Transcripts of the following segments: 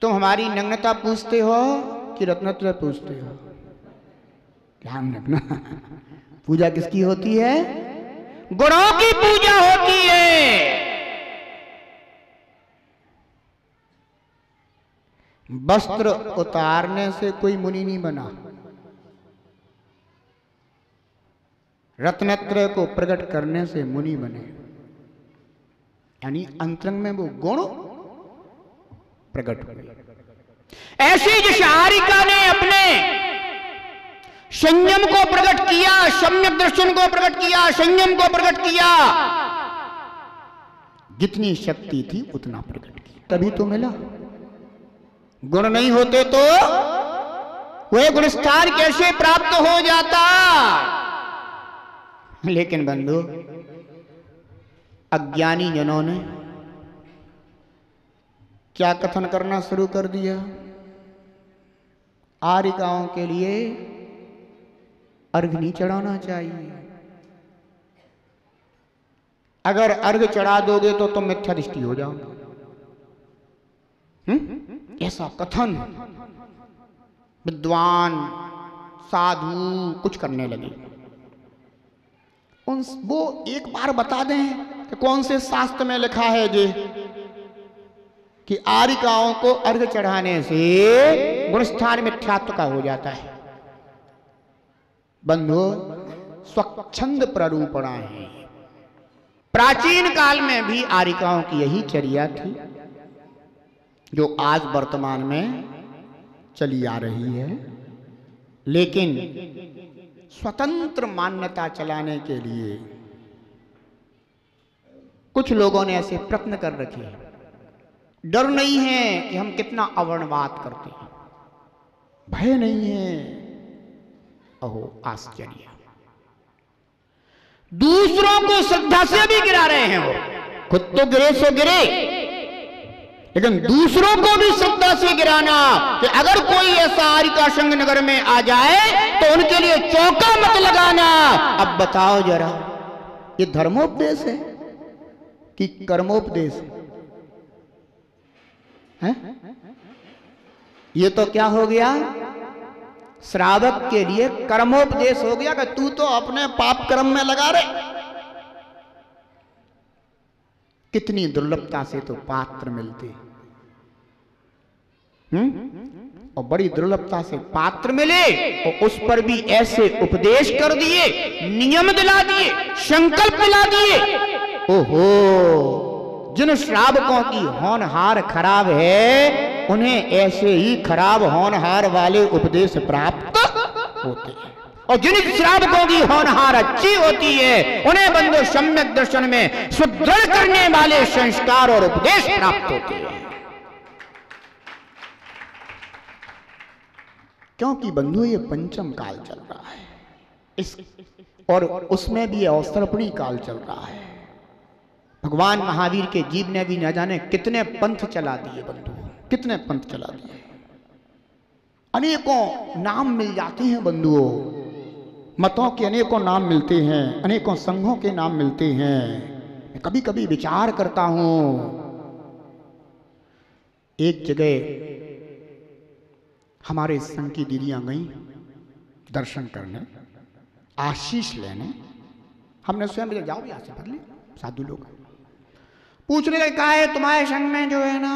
तुम हमारी नग्नता पूछते हो कि रत्नत्रय पूछते हो? ध्यान रखना, पूजा किसकी होती है? गुणों की पूजा होती है। वस्त्र उतारने से कोई मुनि नहीं बना, रत्नत्रय को प्रकट करने से मुनि बने। यानी अंतरंग में वो गुण प्रकट हुए। ऐसी जिस आरिका ने अपने संयम को प्रकट किया, सम्यक दर्शन को प्रकट किया, संयम को प्रकट किया, जितनी शक्ति थी उतना प्रकट किया, तभी तो मिला। गुण नहीं होते तो वह गुणस्थान कैसे प्राप्त हो जाता? लेकिन बंधु, अज्ञानी जनों ने क्या कथन करना शुरू कर दिया? आरिकाओं के लिए अर्घ नहीं चढ़ाना चाहिए, अगर अर्घ चढ़ा दोगे तो तुम मिथ्या दृष्टि हो जाओगे। ऐसा कथन विद्वान साधु कुछ करने लगे। वो एक बार बता दें कि कौन से शास्त्र में लिखा है जे कि आरिकाओं को अर्घ चढ़ाने से गुणस्थान मिथ्यात्व का हो जाता है। बंधु, स्वच्छंद प्ररूपणा है। प्राचीन काल में भी आरिकाओं की यही चर्या थी जो आज वर्तमान में चली आ रही है। लेकिन स्वतंत्र मान्यता चलाने के लिए कुछ लोगों ने ऐसे प्रयत्न कर रखे हैं। डर नहीं है कि हम कितना अवर्णवाद करते हैं, भय नहीं है। अहो आश्चर्य, दूसरों को श्रद्धा से भी गिरा रहे हैं। वो खुद तो गिरे सो गिरे, लेकिन दूसरों को भी श्रद्धा से गिराना कि अगर कोई ऐसा आरिका संघ नगर में आ जाए तो उनके लिए चौका मत लगाना। अब बताओ जरा, ये धर्मोपदेश है कि कर्मोपदेश है? ये तो क्या हो गया? श्रावक के लिए कर्मोपदेश हो गया कि तू तो अपने पाप कर्म में लगा रहे। कितनी दुर्लभता से तो पात्र मिलते, और बड़ी दुर्लभता से पात्र मिले और उस पर भी ऐसे उपदेश कर दिए, नियम दिला दिए, संकल्प दिला दिए। ओहो, जिन श्रावकों की होनहार खराब है उन्हें ऐसे ही खराब होनहार वाले उपदेश प्राप्त होते हैं, और जिन श्रावकों की होनहार अच्छी होती है उन्हें बंधु सम्यक दर्शन में सुदृढ़ करने वाले संस्कार और उपदेश प्राप्त होते हैं। क्योंकि बंधु ये पंचम काल चल रहा है, इस और उसमें भी अवसर्पणी काल चल रहा है। भगवान महावीर के जीव ने भी न जाने कितने पंथ चला दिए बंधु, कितने पंथ चला दिए। अनेकों नाम मिल जाते हैं बंधुओं, मतों के अनेकों नाम मिलते हैं, अनेकों संघों के नाम मिलते हैं। मैं कभी कभी विचार करता हूं, एक जगह हमारे संघ की दीदियां गई दर्शन करने, आशीष लेने। हमने स्वयं जाओ यहां से भर ले, साधु लोग पूछने लगे कहा है तुम्हारे संघ में जो है ना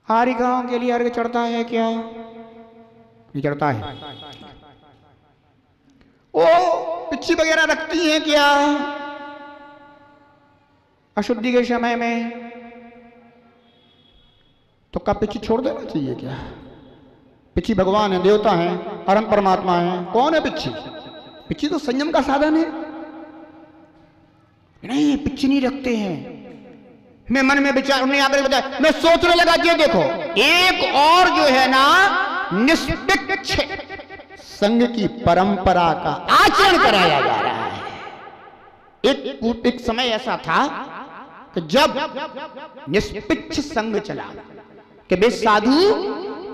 आरिकाओं के लिए अर्घ चढ़ता है क्या? नहीं चढ़ता है। ओ पिच्ची वगैरह रखती हैं क्या अशुद्धि के समय में? तो कब पिच्ची छोड़ देना चाहिए क्या? पिच्ची भगवान है, देवता है, परम परमात्मा है। कौन है पिच्ची? पिच्ची तो संयम का साधन है। नहीं, पिच्ची नहीं रखते हैं। मैं मन में विचार, उन्हें आकर बताया, मैं सोचने लगा कि देखो एक और जो है ना निष्पक्ष संघ की परंपरा का आचरण कराया जा रहा है। एक समय ऐसा था कि जब निष्पक्ष संघ चला कि वे साधु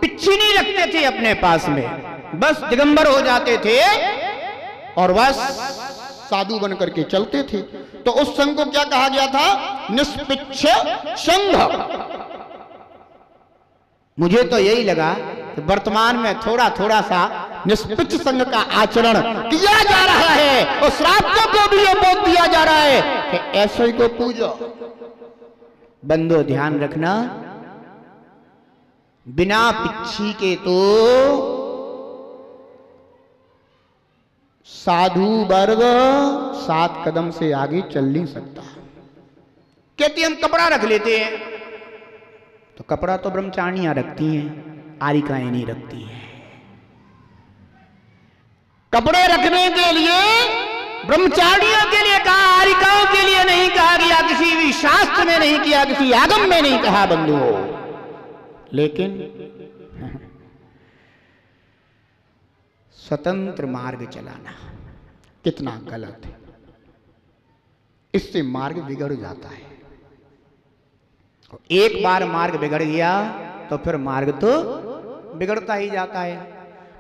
पिच्ची नहीं रखते थे अपने पास में, बस दिगंबर हो जाते थे और बस साधु बन करके चलते थे। तो उस संघ को क्या कहा गया था? निष्पिच्छ संघ। मुझे तो यही लगा कि वर्तमान में थोड़ा थोड़ा सा निष्पिच्छ संघ का आचरण किया जा रहा है और श्रावकों को भी ये बोध दिया जा रहा है कि ऐसे ही को पूजो। बंदो ध्यान रखना, बिना पिच्छी के तो साधु वर्ग 7 कदम से आगे चल नहीं सकता। कहती हम कपड़ा रख लेते हैं, तो कपड़ा तो ब्रह्मचारियां रखती हैं, आरिकाएं नहीं रखती हैं। कपड़े रखने के लिए ब्रह्मचारियों के लिए कहा, आरिकाओं के लिए नहीं कहा गया, किसी भी शास्त्र में नहीं किया, किसी आगम में नहीं कहा बंधुओं। लेकिन स्वतंत्र मार्ग चलाना कितना गलत है। इससे मार्ग बिगड़ जाता है। एक बार मार्ग बिगड़ गया तो फिर मार्ग तो बिगड़ता ही जाता है।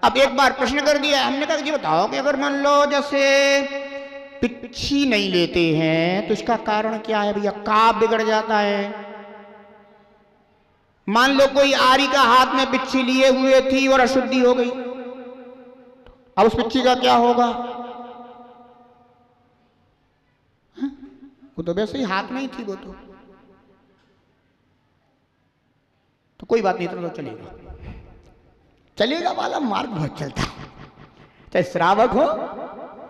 अब एक बार प्रश्न कर दिया हमने, कहा जी बताओ कि अगर मान लो जैसे पिच्छी नहीं लेते हैं तो इसका कारण क्या है भैया? काब बिगड़ जाता है। मान लो कोई आरी का हाथ में पिच्छी लिए हुए थी और अशुद्धि हो गई, अब उस पिच्छी का क्या होगा? वो तो वैसे ही हाथ में ही थी, वो तो कोई बात नहीं, तो चलेगा। चलेगा वाला मार्ग बहुत चलता है, चाहे श्रावक हो,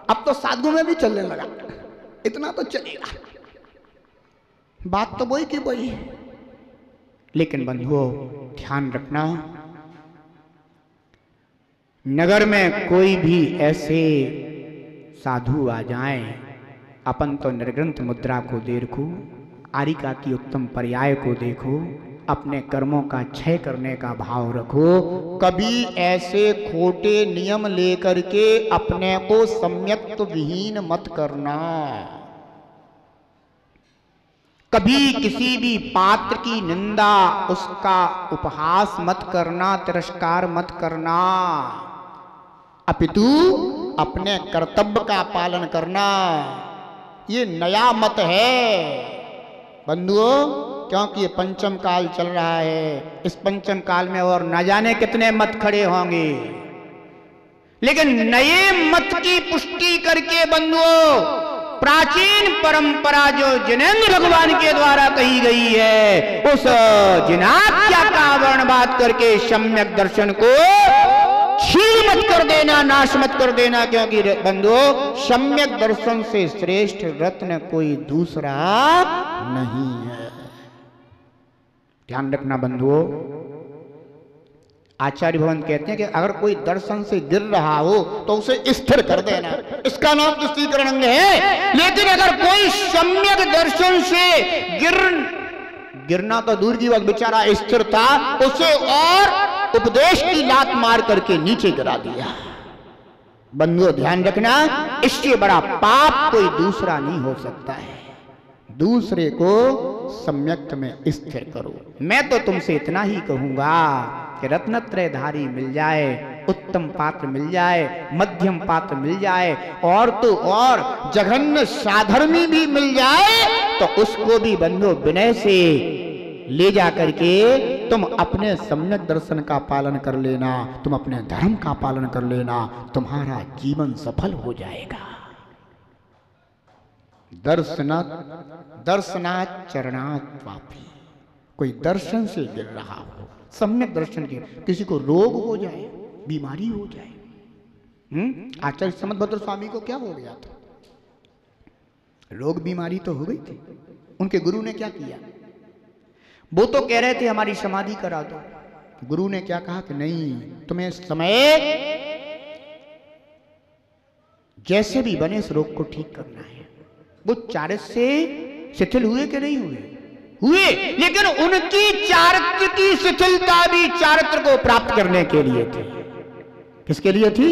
अब तो साधु में भी चलने लगा, इतना तो चलेगा। बात तो वही की वही है। लेकिन बंधुओं ध्यान रखना, नगर में कोई भी ऐसे साधु आ जाए, अपन तो निर्ग्रंथ मुद्रा को देखो, आरिका की उत्तम पर्याय को देखो, अपने कर्मों का क्षय करने का भाव रखो। कभी ऐसे खोटे नियम लेकर के अपने को सम्यक्त विहीन मत करना। कभी किसी भी पात्र की निंदा, उसका उपहास मत करना, तिरस्कार मत करना, अपितु अपने कर्तव्य का पालन करना। ये नया मत है बंधुओं, क्योंकि ये पंचम काल चल रहा है। इस पंचम काल में और न जाने कितने मत खड़े होंगे, लेकिन नए मत की पुष्टि करके बंधुओं, प्राचीन परंपरा जो जिनेंद्र भगवान के द्वारा कही गई है, उस जिनात्या का वर्णवाद करके सम्यक दर्शन को छीन मत कर देना, नाश मत कर देना। क्योंकि बंधुओं सम्यक दर्शन से श्रेष्ठ रत्न कोई दूसरा नहीं है। ध्यान रखना बंधुओं, आचार्य भगवान कहते हैं कि अगर कोई दर्शन से गिर रहा हो तो उसे स्थिर कर देना, इसका नाम तुष्टीकरण अंग है। लेकिन अगर कोई सम्यक दर्शन से गिरना तो दूर की बात, बेचारा स्थिर था, उसे और उपदेश की लात मार करके नीचे गिरा दिया। बंधुओं ध्यान रखना, इससे बड़ा पाप कोई दूसरा नहीं हो सकता है। दूसरे को सम्यक्त में स्थिर करो। मैं तो तुमसे इतना ही कहूंगा कि रत्नत्रयधारी मिल जाए, उत्तम पात्र मिल जाए, मध्यम पात्र मिल जाए, और तो और जघन्य साधर्मी भी मिल जाए, तो उसको भी बंधु विनय से ले जा करके तुम अपने सम्यक दर्शन का पालन कर लेना, तुम अपने धर्म का पालन कर लेना, तुम्हारा जीवन सफल हो जाएगा। दर्शनात् चरणात् वापी। कोई दर्शन से गिर रहा हो, सम्यक दर्शन के, किसी को रोग हो जाए, बीमारी हो जाए। आचार्य समदभद्र स्वामी को क्या हो गया था? रोग बीमारी तो हो गई थी। उनके गुरु ने क्या किया? वो तो कह रहे थे हमारी समाधि करा दो। गुरु ने क्या कहा कि नहीं, तुम्हें समय जैसे भी बने इस रोग को ठीक करना है। वो चारित्र से शिथिल हुए कि नहीं हुए? हुए, लेकिन उनकी चारित्र की शिथिलता भी चारित्र को प्राप्त करने के लिए थी। किसके लिए थी?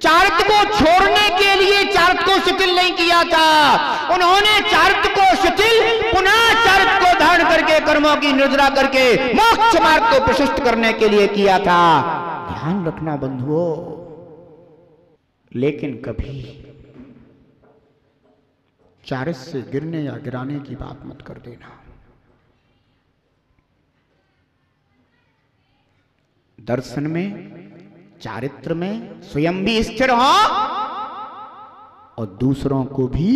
चारित्र को छोड़ने के लिए चारित्र को शिथिल नहीं किया था। उन्होंने चारित्र को शिथिल, पुनः चारित्र को धारण करके कर्मों की निर्जरा करके मोक्ष मार्ग को प्रशस्त करने के लिए किया था। ध्यान रखना बंधुओं। लेकिन कभी चारित्र से गिरने या गिराने की बात मत कर देना। दर्शन में, चारित्र में स्वयं भी स्थिर हो और दूसरों को भी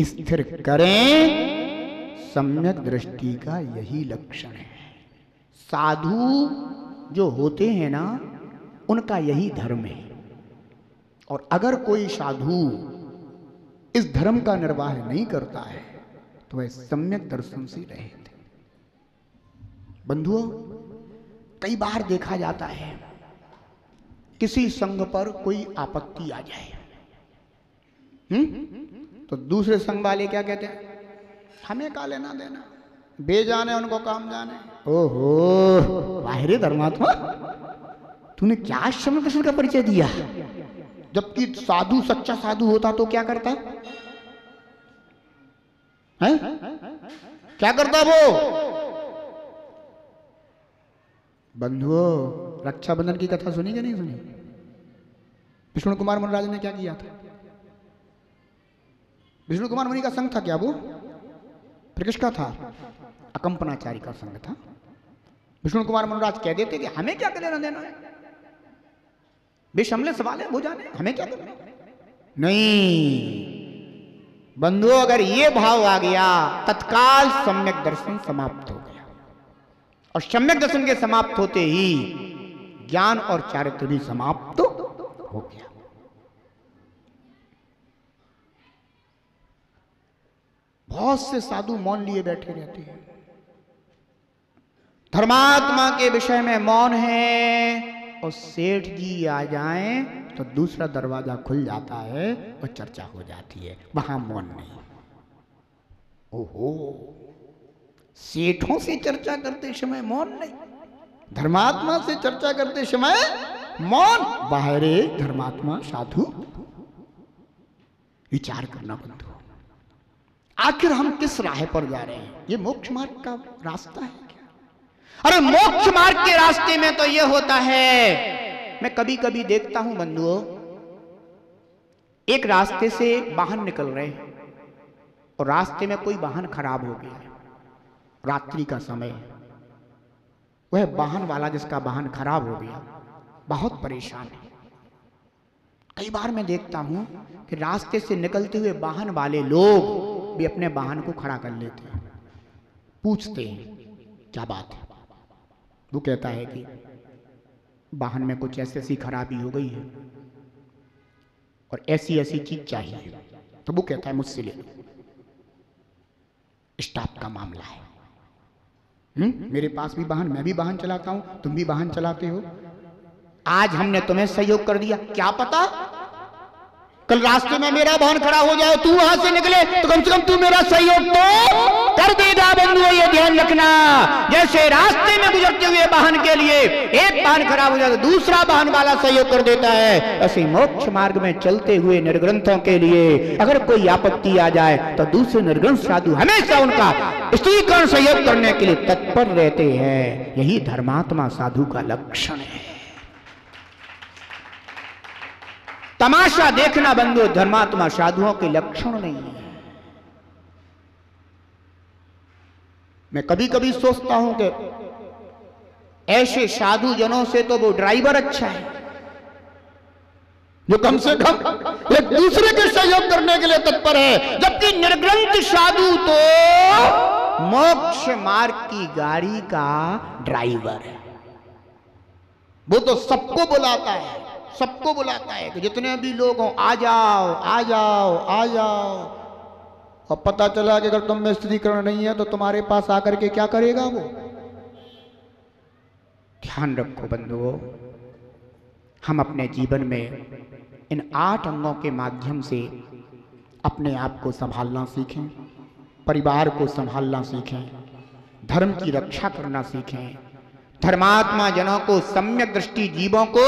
स्थिर करें। सम्यक दृष्टि का यही लक्षण है। साधु जो होते हैं ना, उनका यही धर्म है। और अगर कोई साधु इस धर्म का निर्वाह नहीं करता है तो वह सम्यक दर्शन से रहित है। बंधुओं, कई बार देखा जाता है किसी संघ पर कोई आपत्ति आ जाए, तो दूसरे संघ वाले क्या कहते हैं? हमें का लेना देना, बेजाने उनको काम जाने। ओहो बाहरी धर्मात्मा, तूने क्या सम्यक दर्शन का परिचय दिया? जबकि साधु सच्चा साधु होता तो क्या करता है? क्या करता वो? बंधुओं, रक्षाबंधन की कथा सुनी कि नहीं सुनी? विष्णु कुमार मुनिराज ने क्या किया था? विष्णु कुमार मुनि का संघ था क्या वो? फिर किसका था? अकंपनाचारी का संघ था। विष्णु कुमार मुनिराज कह देते कि हमें क्या लेना देना है, बेशमले सवाल है, वो जाने, हमें क्या करना। नहीं बंधुओं, अगर ये भाव आ गया तत्काल सम्यक दर्शन समाप्त हो गया। और सम्यक दर्शन के समाप्त होते ही ज्ञान और चारित्र भी समाप्त हो गया। बहुत से साधु मौन लिए बैठे रहते हैं, धर्मात्मा के विषय में मौन है, और सेठ जी आ जाएं तो दूसरा दरवाजा खुल जाता है और चर्चा हो जाती है, वहां मौन नहीं। ओहो, सेठों से चर्चा करते समय मौन नहीं, धर्मात्मा से चर्चा करते समय मौन। बाहरे धर्मात्मा साधु, विचार करना बंधु, आखिर हम किस राह पर जा रहे हैं? ये मोक्ष मार्ग का रास्ता है क्या? अरे मोक्ष मार्ग के रास्ते में तो ये होता है, मैं कभी कभी देखता हूं बंधुओं, एक रास्ते से वाहन निकल रहे हैं और रास्ते में कोई वाहन खराब हो गया है, रात्रि का समय, वह वाहन वाला जिसका वाहन खराब हो गया बहुत परेशान है। कई बार मैं देखता हूं कि रास्ते से निकलते हुए वाहन वाले लोग भी अपने वाहन को खड़ा कर लेते हैं, पूछते हैं क्या बात है? वो कहता है कि वाहन में कुछ ऐसी ऐसी खराबी हो गई है और ऐसी ऐसी चीज चाहिए। तो वो कहता है मुझसे ले लो, स्टाफ का मामला है। मेरे पास भी वाहन, मैं भी वाहन चलाता हूं, तुम भी वाहन चलाते हो, आज हमने तुम्हें सहयोग कर दिया, क्या पता कल रास्ते में मेरा वाहन खड़ा हो जाए, तू वहां से निकले तो कम से कम तू मेरा सहयोग तो कर देगा। बंधुओं, ये ध्यान रखना, जैसे रास्ते में गुजरते हुए वाहन के लिए एक वाहन खराब हो जाए तो दूसरा वाहन वाला सहयोग कर देता है, ऐसे मोक्ष मार्ग में चलते हुए निर्ग्रंथों के लिए अगर कोई आपत्ति आ जाए तो दूसरे निर्ग्रंथ साधु हमेशा उनका स्त्रीकरण सहयोग करने के लिए तत्पर रहते हैं। यही धर्मात्मा साधु का लक्षण है। तमाशा देखना बंधु धर्मात्मा साधुओं के लक्षण नहीं है। मैं कभी कभी सोचता हूं कि ऐसे साधु जनों से तो वो ड्राइवर अच्छा है, जो कम से कम एक दूसरे के सहयोग करने के लिए तत्पर है, जबकि निर्ग्रंथ साधु तो मोक्ष मार्ग की गाड़ी का ड्राइवर है। वो तो सबको बुलाता है, सबको बुलाता है कि जितने भी लोग हों आ जाओ आ जाओ आ जाओ। और पता चला कि अगर तुम में स्त्रीकरण नहीं है तो तुम्हारे पास आकर के क्या करेगा वो? ध्यान रखो बंधुओं, हम अपने जीवन में इन 8 अंगों के माध्यम से अपने आप को संभालना सीखें, परिवार को संभालना सीखें, धर्म की रक्षा करना सीखें, धर्मात्मा जनों को, सम्यक दृष्टि जीवों को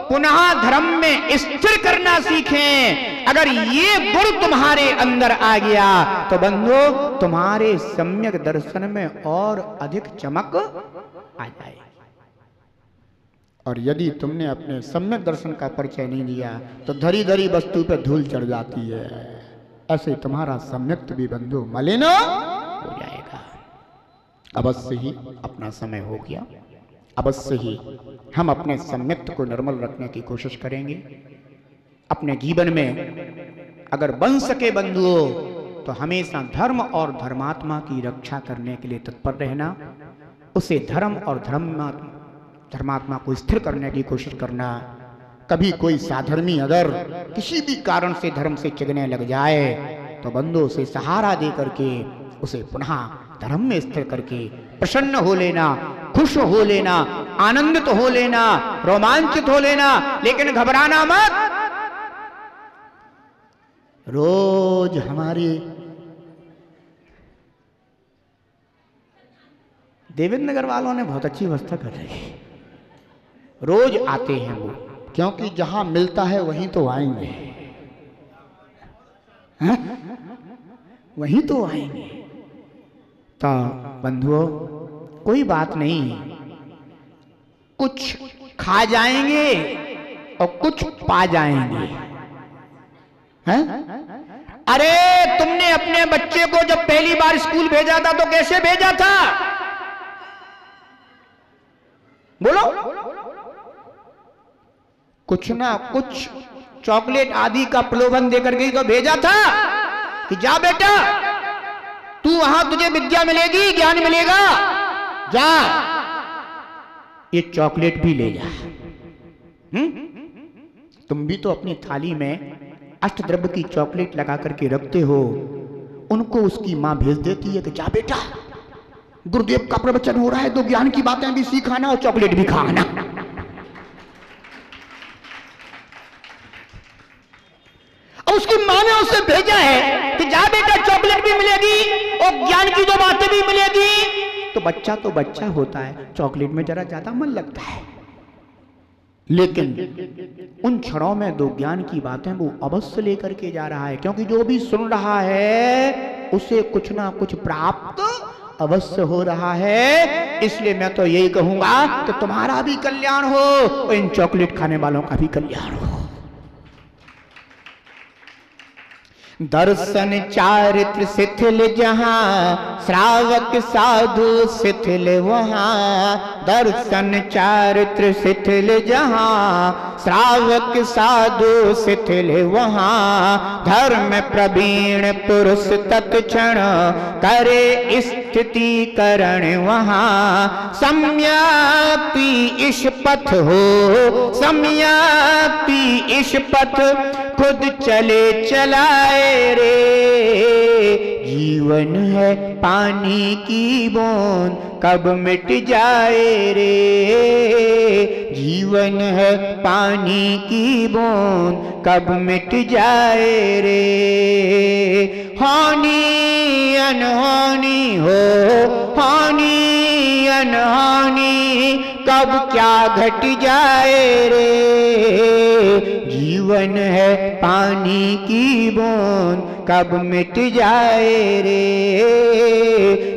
पुनः धर्म में स्थिर करना सीखें। अगर ये गुण तुम्हारे अंदर आ गया तो बंधु तुम्हारे सम्यक दर्शन में और अधिक चमक आ जाए। और यदि तुमने अपने सम्यक दर्शन का परिचय नहीं दिया तो धरी धरी वस्तु पे धूल चढ़ जाती है। ऐसे तुम्हारा सम्यक्त भी बंधु मलिन हो जाएगा। अवश्य ही अपना समय हो गया, अवश्य ही हम अपने सम्यक्त को निर्मल रखने की कोशिश करेंगे। अपने जीवन में अगर बन सके बंधुओं तो हमेशा धर्म और धर्मात्मा की रक्षा करने के लिए तत्पर रहना, उसे धर्म और धर्मात्मा को स्थिर करने की कोशिश करना। कभी कोई साधर्मी अगर किसी भी कारण से धर्म से चिगने लग जाए तो बंधुओं से सहारा दे करके उसे पुनः धर्म में स्थिर करके प्रसन्न हो लेना, खुश हो लेना, आनंदित हो लेना, रोमांचित हो लेना, लेकिन घबराना मत। रोज हमारी देवेंद्र नगर वालों ने बहुत अच्छी व्यवस्था कर रही है। रोज आते हैं वो, क्योंकि जहां मिलता है वहीं तो आएंगे, हैं? वहीं तो आएंगे। तो बंधुओं कोई बात नहीं, कुछ खा जाएंगे और कुछ पा जाएंगे, हैं? अरे तुमने अपने बच्चे को जब पहली बार स्कूल भेजा था तो कैसे भेजा था? बोलो। कुछ ना कुछ चॉकलेट आदि का प्रलोभन देकर के तो भेजा था कि जा बेटा तू वहां तुझे विद्या मिलेगी, ज्ञान मिलेगा, जा ये चॉकलेट भी ले जा। तुम भी तो अपनी थाली में अष्टद्रव्य की चॉकलेट लगा करके रखते हो, उनको उसकी मां भेज देती है कि जा बेटा गुरुदेव का प्रवचन हो रहा है तो ज्ञान की बातें भी सीखाना और चॉकलेट भी खाना। और उसकी मां ने उसे भेजा है कि जा बेटा चॉकलेट भी मिलेगी और ज्ञान की जो बातें भी मिलेगी। तो बच्चा होता है, चॉकलेट में जरा ज्यादा मन लगता है, लेकिन उन क्षणों में दो ज्ञान की बातें वो अवश्य लेकर के जा रहा है, क्योंकि जो भी सुन रहा है उसे कुछ ना कुछ प्राप्त अवश्य हो रहा है। इसलिए मैं तो यही कहूंगा कि तुम्हारा भी कल्याण हो और इन चॉकलेट खाने वालों का भी कल्याण हो। दर्शन चारित्र शिथिल जहां, श्रावक साधु शिथिल वहां। दर्शन चारित्र शिथिल जहां, श्रावक साधु शिथिल वहां। धर्म प्रवीण पुरुष तत्क्षण, करे स्थिति करण वहां। सम्यक्ति इस पथ हो, सम्यक्ति इस पथ, खुद चले चलाए रे। जीवन है पानी की बूंद, कब मिट जाए रे। जीवन है पानी की बूंद, कब मिट जाए रे। हानि अनहोनी हो, हानि अनहोनी, कब क्या घट जाए रे। जीवन है पानी की बूंद, कब मिट जाए रे।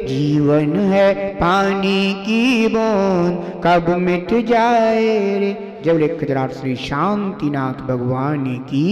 जीवन है पानी की बूंद, कब मिट जाए रे। जब ले खजराट श्री शांतिनाथ भगवान की